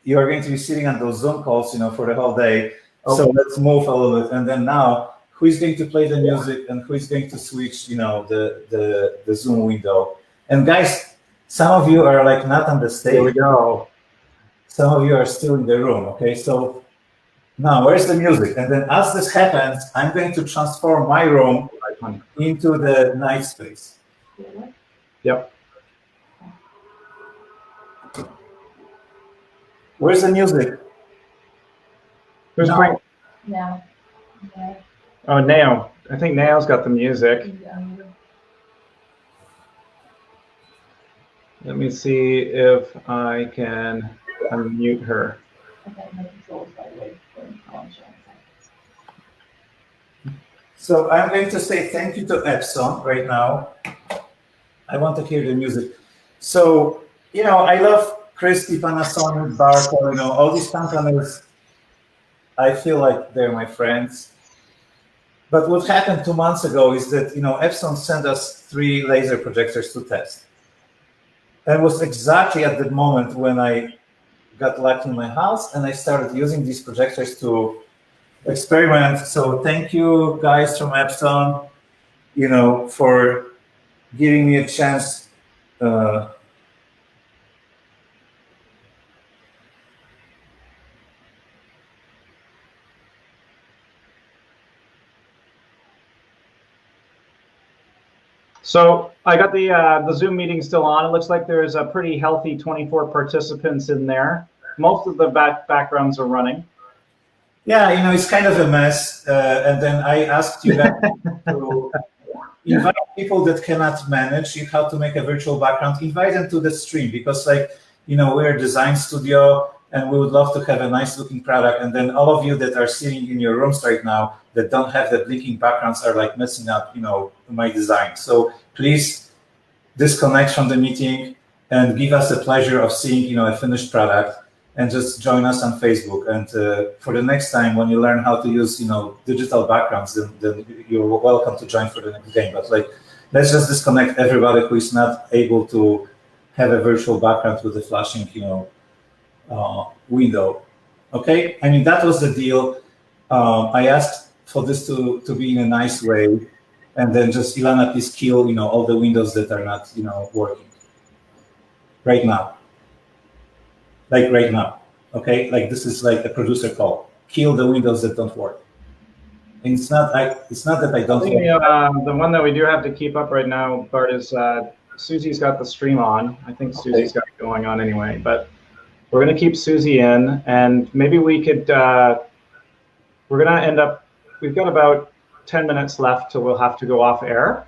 You are going to be sitting on those Zoom calls, for the whole day. Okay. So let's move a little bit, and then now, who is going to play the music, and who is going to switch, the Zoom window? And guys, some of you are like not on the stage.
Here we go.
Some of you are still in the room. Okay, so now where's the music? And then as this happens, I'm going to transform my room into the night space.
Yep.
Where's the music?
Who's playing?
No.
Oh, Nao. I think Nao's got the music. Let me see if I can unmute her.
So I'm going to say thank you to Epson right now. I want to hear the music. So, I love Christy, Panasonic, Bart, all these companies. I feel like they're my friends. But what happened 2 months ago is that, Epson sent us 3 laser projectors to test. And it was exactly at the moment when I got lucky in my house and I started using these projectors to experiment. So thank you guys from Epson, for giving me a chance.
So I got the Zoom meeting still on. It looks like there's a pretty healthy 24 participants in there. Most of the backgrounds are running.
Yeah, it's kind of a mess. And then I asked you guys to invite people that cannot manage how to make a virtual background, invite them to the stream because we're a design studio and we would love to have a nice looking product. And then all of you that are sitting in your rooms right now that don't have the blinking backgrounds are like messing up, my design. So please disconnect from the meeting and give us the pleasure of seeing, a finished product and just join us on Facebook. And for the next time, when you learn how to use, digital backgrounds, then you're welcome to join for the next game. But let's just disconnect everybody who is not able to have a virtual background with the flashing, window. Okay, I mean, that was the deal. I asked for this to be in a nice way, and then just Ilana, please kill, all the windows that are not, working right now. Like right now, okay? Like this is like a producer call. Kill the windows that don't work. And it's not that I don't.
The one that we do have to keep up right now, Bart, is Susie's got the stream on. I think Susie's got it going on anyway, but we're going to keep Susie in, and maybe we could. We're going to end up. We've got about 10 minutes left till we'll have to go off air.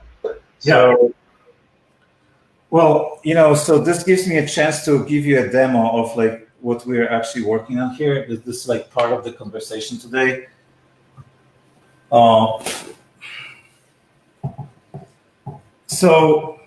So.
Yeah. Well, so this gives me a chance to give you a demo of what we're actually working on here. This is part of the conversation today. So.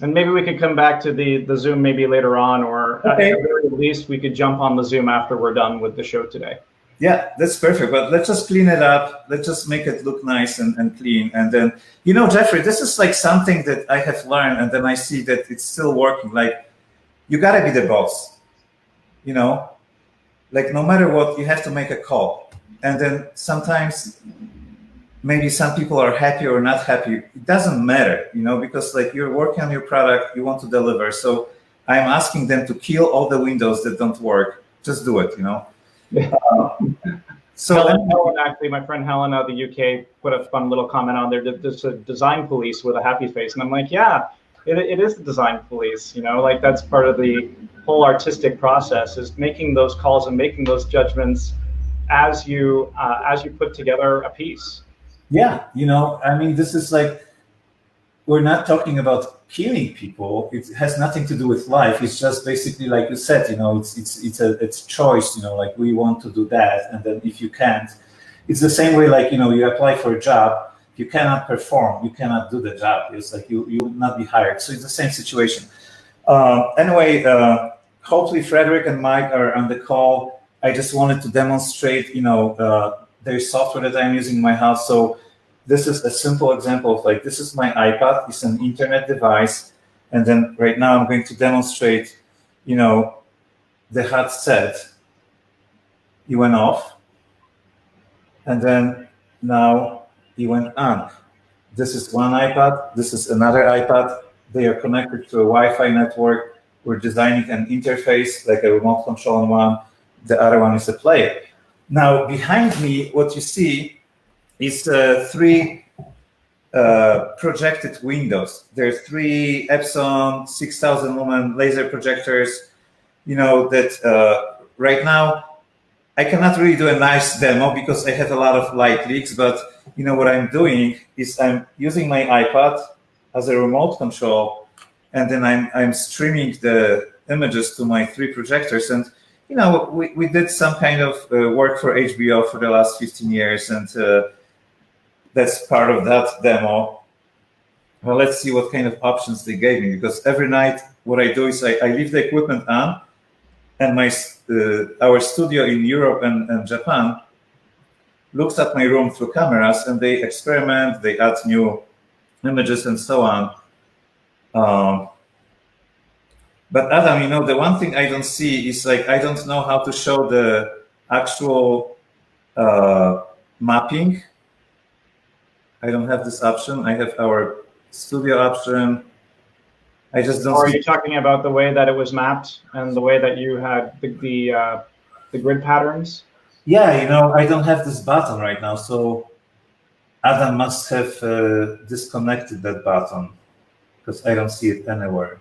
And maybe we could come back to the Zoom maybe later on, or
okay.
At the very least we could jump on the Zoom after we're done with the show today.
Yeah, that's perfect. But let's just clean it up. Let's just make it look nice and clean. And then, Jeffrey, this is something that I have learned, and then I see that it's still working. You gotta be the boss. No matter what, you have to make a call. And then sometimes maybe some people are happy or not happy. It doesn't matter, because you're working on your product, you want to deliver. So I'm asking them to kill all the windows that don't work. Just do it,
So Helen, actually, my friend Helen out of the UK put a fun little comment on there. There's a design police with a happy face, and I'm like, yeah, it is the design police. That's part of the whole artistic process is making those calls and making those judgments as you put together a piece. Yeah,
I mean, this is we're not talking about killing people. It has nothing to do with life. It's just basically, like you said, it's choice. We want to do that, and then if you can't, it's the same way. You apply for a job, you cannot perform, you cannot do the job. It's you will not be hired. So it's the same situation. Anyway, hopefully Frederick and Mike are on the call. I just wanted to demonstrate, there's software that I'm using in my house. So this is a simple example of this is my iPad. It's an internet device. And then right now I'm going to demonstrate, the HUD set. It went off. And then now it went on. This is one iPad. This is another iPad. They are connected to a Wi-Fi network. We're designing an interface, like a remote control on one. The other one is a player. Now, behind me, what you see is 3 projected windows. There's 3 Epson 6000 lumen laser projectors, that right now I cannot really do a nice demo because I have a lot of light leaks, but what I'm doing is I'm using my iPad as a remote control, and then I'm streaming the images to my 3 projectors. And we did some kind of work for HBO for the last 15 years, and that's part of that demo. Well, let's see what kind of options they gave me, because every night what I do is I leave the equipment on, and our studio in Europe and Japan looks at my room through cameras, and they experiment, they add new images and so on. But Adam, the one thing I don't see is I don't know how to show the actual mapping. I don't have this option. I have our studio option. I just don't.
Or are you talking about the way that it was mapped and the way that you had the grid patterns?
Yeah, I don't have this button right now, so Adam must have disconnected that button because I don't see it anywhere.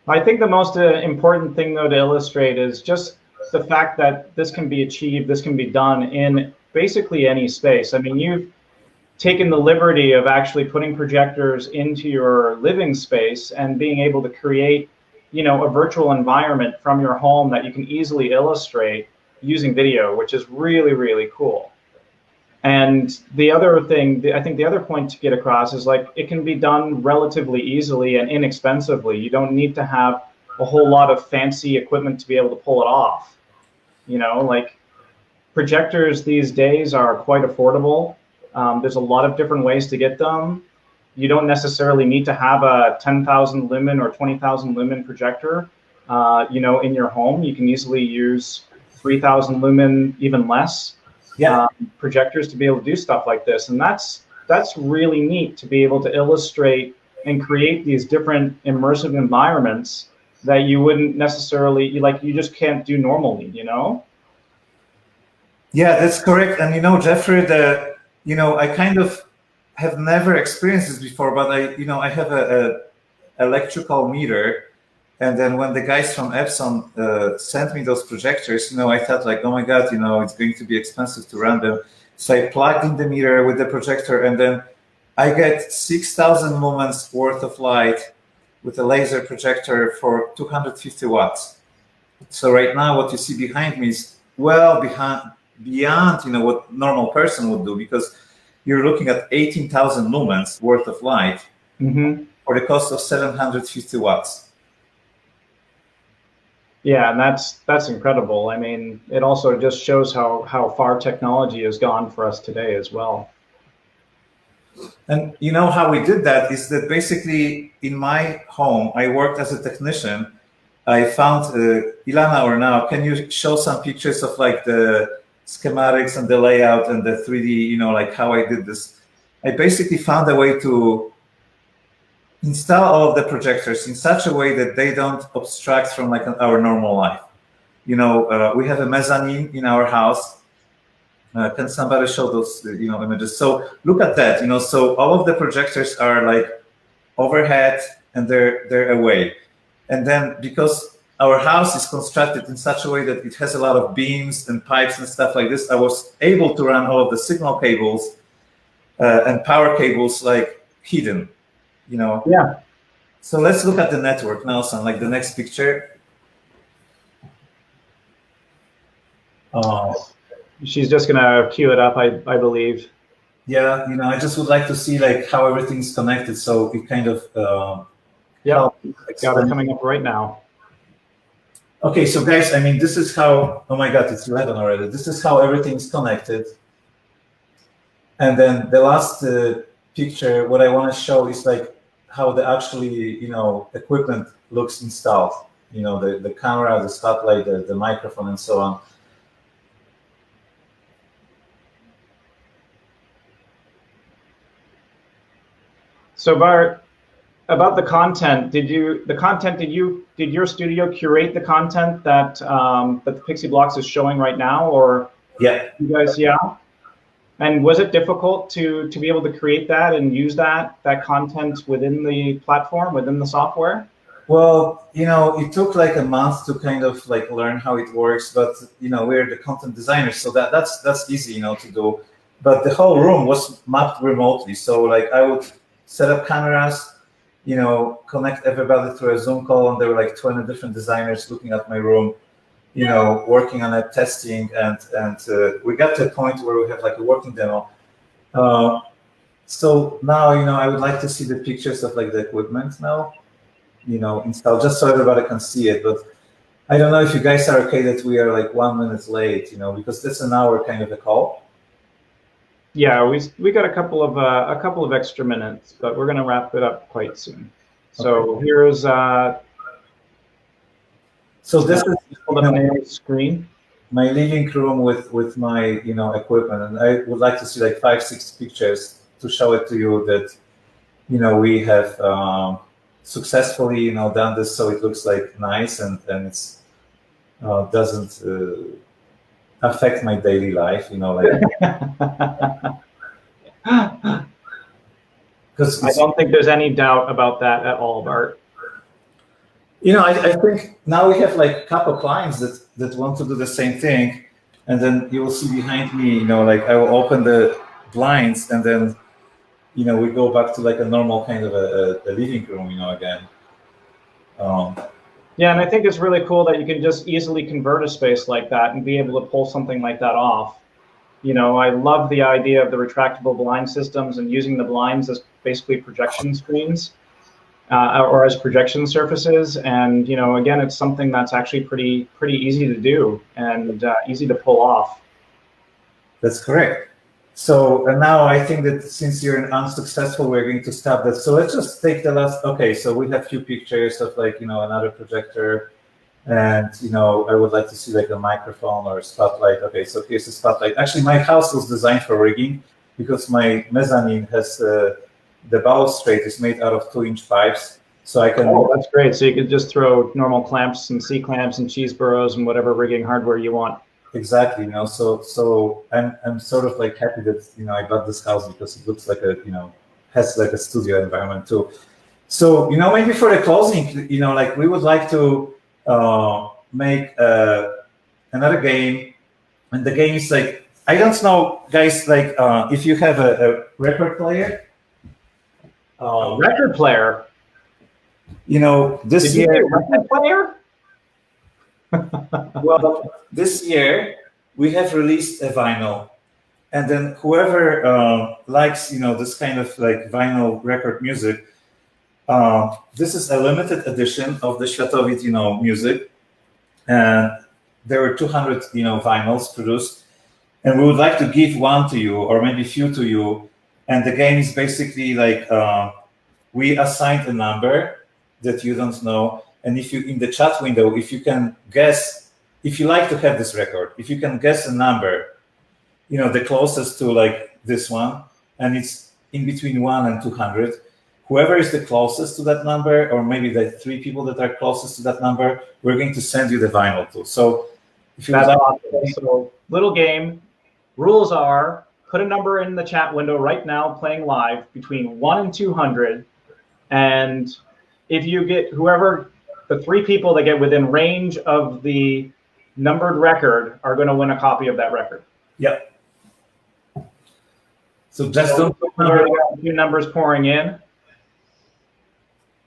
I think the most important thing, though, to illustrate is just the fact that this can be achieved, this can be done in basically any space. I mean, you've taken the liberty of actually putting projectors into your living space and being able to create, a virtual environment from your home that you can easily illustrate using video, which is really, really cool. And the other thing, I think the other point to get across is it can be done relatively easily and inexpensively. You don't need to have a whole lot of fancy equipment to be able to pull it off. Projectors these days are quite affordable. There's a lot of different ways to get them. You don't necessarily need to have a 10,000 lumen or 20,000 lumen projector, in your home. You can easily use 3,000 lumen, even less. Projectors to be able to do stuff like this. And that's really neat to be able to illustrate and create these different immersive environments that you wouldn't necessarily, you just can't do normally,
Yeah, that's correct. And Jeffrey, I kind of have never experienced this before, but I have a electrical meter. And then when the guys from Epson sent me those projectors, I thought oh my God, it's going to be expensive to run them. So I plugged in the meter with the projector, and then I get 6,000 lumens worth of light with a laser projector for 250 watts. So right now what you see behind me is well beyond what normal person would do, because you're looking at 18,000 lumens worth of light for the cost of 750 watts.
Yeah, and that's incredible. I mean, it also just shows how far technology has gone for us today as well.
And how we did that is that basically in my home, I worked as a technician. I found Ilana, or now, can you show some pictures of the schematics and the layout and the 3D, how I did this? I basically found a way to install all of the projectors in such a way that they don't obstruct from our normal life. We have a mezzanine in our house. Can somebody show those images? So look at that. So all of the projectors are overhead and they're away. And then because our house is constructed in such a way that it has a lot of beams and pipes and stuff like this, I was able to run all of the signal cables and power cables hidden.
Yeah.
So let's look at the network now, son, the next picture.
She's just gonna cue it up, I believe.
Yeah, I just would like to see how everything's connected, so it kind of
yeah, got it coming up right now.
Okay, so guys, I mean, this is how, oh my God, it's 11 already. This is how everything's connected. And then the last picture, what I want to show is how the actually, equipment looks installed. The camera, the spotlight, the microphone, and so on.
So Bart, about the content, did your studio curate the content that that the Pixie Blocks is showing right now, or
yeah,
you guys, yeah? And was it difficult to be able to create that and use that content within the platform, within the software?
Well, it took like a month to kind of like learn how it works, but we're the content designers, so that's easy, to do. But the whole room was mapped remotely, so like I would set up cameras, connect everybody through a Zoom call, and there were like 20 different designers looking at my room, working on it, testing, and we got to a point where we have like a working demo. So now, I would like to see the pictures of like the equipment now, installed, just so everybody can see it. But I don't know if you guys are okay that we are like 1 minute late, because that's an hour kind of a call.
Yeah, we got a couple of extra minutes, but we're going to wrap it up quite soon. So okay. Here's
so this is
the screen,
my living room with my equipment, and I would like to see like 5-6 pictures to show it to you that we have successfully done this, so it looks like nice and it's doesn't affect my daily life, like. Because
I don't think there's any doubt about that at all, Bart.
I think now we have like a couple clients that want to do the same thing, and then you will see behind me, like I will open the blinds, and then we go back to like a normal kind of a living room, again.
Yeah, and I think it's really cool that you can just easily convert a space like that and be able to pull something like that off. I love the idea of the retractable blind systems and using the blinds as basically projection screens or as projection surfaces. And, again, it's something that's actually pretty easy to do and easy to pull off.
That's correct. So and now I think that since you're unsuccessful, we're going to stop that. So let's just take the last. Okay, so we have a few pictures of like another projector, and I would like to see like a microphone or a spotlight. Okay, so here's the spotlight. Actually, my house was designed for rigging because my mezzanine has the balustrade is made out of 2-inch pipes, so I can.
Oh, that's great. So you could just throw normal clamps and C clamps and cheese burrows and whatever rigging hardware you want.
Exactly, so I'm sort of like happy that I bought this house because it looks like a has like a studio environment too. So maybe for the closing, like we would like to make another game, and the game is like, I don't know, guys, like if you have a record player.
Record player.
This year.
Record player.
Well, this year we have released a vinyl, and then whoever likes this kind of like vinyl record music, this is a limited edition of the Światowid music, and there were 200 vinyls produced, and we would like to give one to you or maybe few to you. And the game is basically like we assigned a number that you don't know. And if you, in the chat window, if you can guess, if you like to have this record, if you can guess a number, the closest to like this one, and it's in between 1 and 200, whoever is the closest to that number, or maybe the 3 people that are closest to that number, we're going to send you the vinyl too. So if you
That's awesome. So little game, rules are, put a number in the chat window right now, playing live, between 1 and 200, and if you get whoever, the 3 people that get within range of the numbered record are going to win a copy of that record.
Yep. So just don't put
a few numbers pouring in.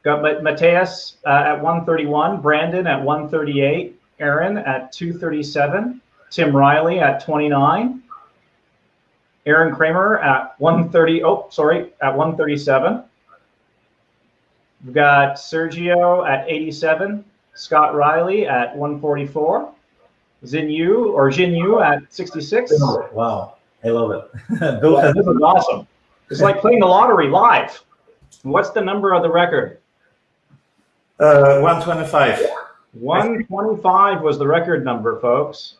Got Mateus at 131, Brandon at 138, Aaron at 237, Tim Riley at 29, Aaron Kramer at 130. Oh, sorry, at 137. We've got Sergio at 87, Scott Riley at 144, Jinyu at 66.
Oh, wow, I love it.
This is awesome. It's like playing the lottery live. What's the number of the record?
125.
125 was the record number, folks.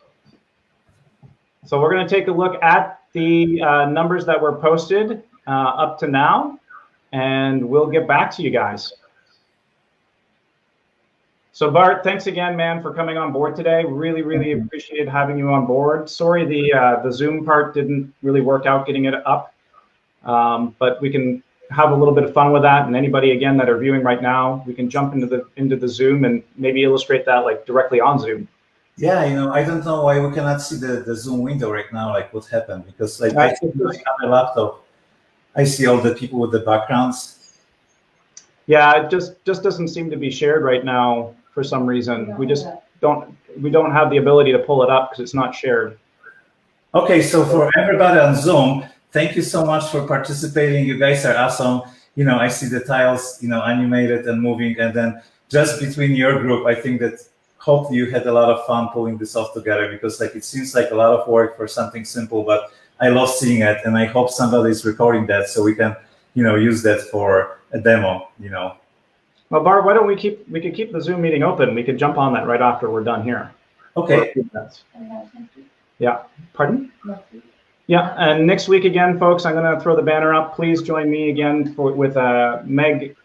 So we're going to take a look at the numbers that were posted up to now, and we'll get back to you guys. So Bart, thanks again, man, for coming on board today. Really, really appreciated having you on board. Sorry the Zoom part didn't really work out getting it up, but we can have a little bit of fun with that. And anybody, again, that are viewing right now, we can jump into the Zoom and maybe illustrate that like directly on Zoom.
Yeah, I don't know why we cannot see the Zoom window right now, like what happened, because like I think on my laptop, I see all the people with the backgrounds.
Yeah, it just doesn't seem to be shared right now for some reason. We don't have the ability to pull it up because it's not shared.
Okay, so for everybody on Zoom, thank you so much for participating. You guys are awesome. I see the tiles, animated and moving, and then just between your group, I think that hopefully you had a lot of fun pulling this off together, because like it seems like a lot of work for something simple, but I love seeing it, and I hope somebody's recording that so we can, use that for a demo.
Well, Bart, why don't we could keep the Zoom meeting open. We could jump on that right after we're done here.
Okay.
Yeah. Pardon? Yeah. And next week again, folks, I'm going to throw the banner up. Please join me again with Meg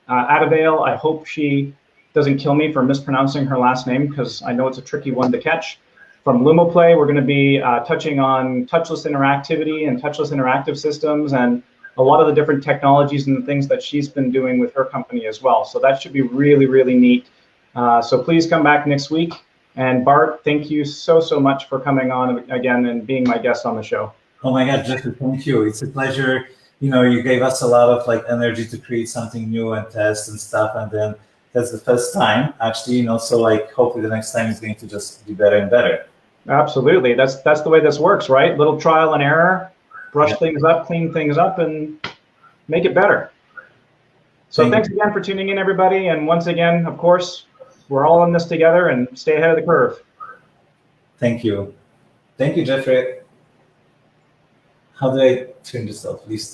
Adavale. I hope she doesn't kill me for mispronouncing her last name, because I know it's a tricky one to catch. From LumoPlay, we're going to be touching on touchless interactivity and touchless interactive systems, and a lot of the different technologies and the things that she's been doing with her company as well. So that should be really, really neat. So please come back next week. And Bart, thank you so much for coming on again and being my guest on the show.
Oh my God, Jeffrey, thank you. It's a pleasure. You gave us a lot of like energy to create something new and test and stuff, and then that's the first time, actually, so like hopefully the next time is going to just be better and better.
Absolutely. That's the way this works, right? Little trial and error, brush things up, clean things up, and make it better. So thanks again for tuning in, everybody. And once again, of course, we're all in this together, and stay ahead of the curve.
Thank you. Thank you, Jeffrey. How do I turn this off? Please.